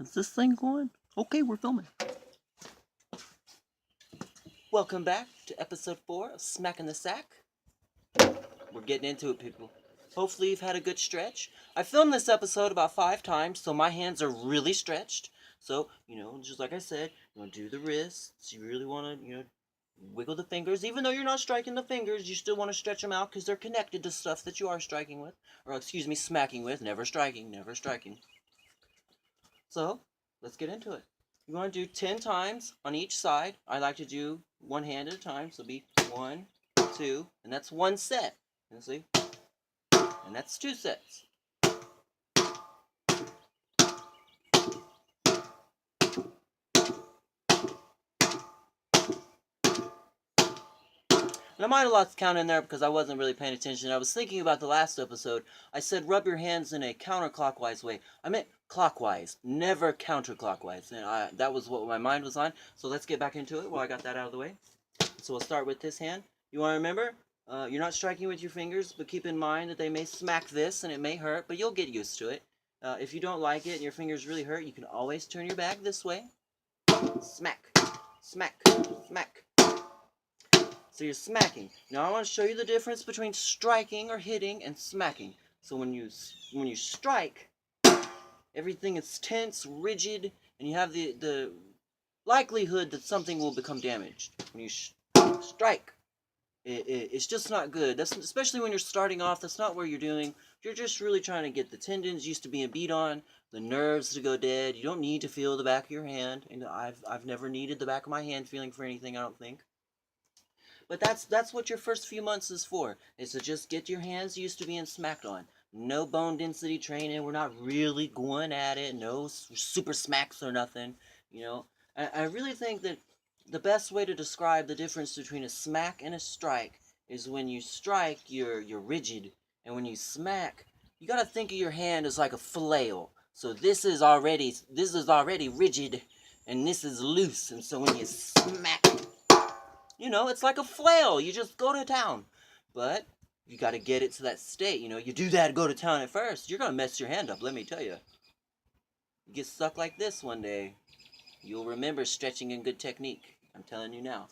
Is this thing going? Okay, we're filming. Welcome back to episode 4 of Smack in the Sack. We're getting into it, people. Hopefully you've had a good stretch. I filmed this episode about 5 times, so my hands are really stretched. So, just like I said, you want to do the wrists. You really want to, wiggle the fingers. Even though you're not striking the fingers, you still want to stretch them out because they're connected to stuff that you are striking with. Or, smacking with. Never striking, never striking. So, let's get into it. You want to do 10 times on each side. I like to do one hand at a time. So it'll be 1, 2, and that's one set. You see? And that's 2 sets. And I might have lost count in there because I wasn't really paying attention. I was thinking about the last episode. I said rub your hands in a counterclockwise way. I meant clockwise, never counterclockwise. And that was what my mind was on. So let's get back into it while I got that out of the way. So we'll start with this hand. You want to remember, you're not striking with your fingers, but keep in mind that they may smack this and it may hurt, but you'll get used to it. If you don't like it and your fingers really hurt, you can always turn your bag this way. Smack, smack, smack. So you're smacking. Now I want to show you the difference between striking or hitting and smacking. So when you strike, everything is tense, rigid, and you have the likelihood that something will become damaged. When you strike, it's just not good. That's especially when you're starting off. That's not what you're doing. You're just really trying to get the tendons used to being beat on, the nerves to go dead. You don't need to feel the back of your hand, and I've never needed the back of my hand feeling for anything. I don't think. But that's what your first few months is for. Is to just get your hands used to being smacked on. No bone density training. We're not really going at it. No super smacks or nothing. I really think that the best way to describe the difference between a smack and a strike is when you strike, you're rigid, and when you smack, you gotta think of your hand as like a flail. So this is already rigid, and this is loose, and so when you smack, it's like a flail. You just go to town, but you got to get it to that state. You do that, go to town at first, you're gonna mess your hand up. Let me tell you. You get stuck like this one day, you'll remember stretching and good technique. I'm telling you now.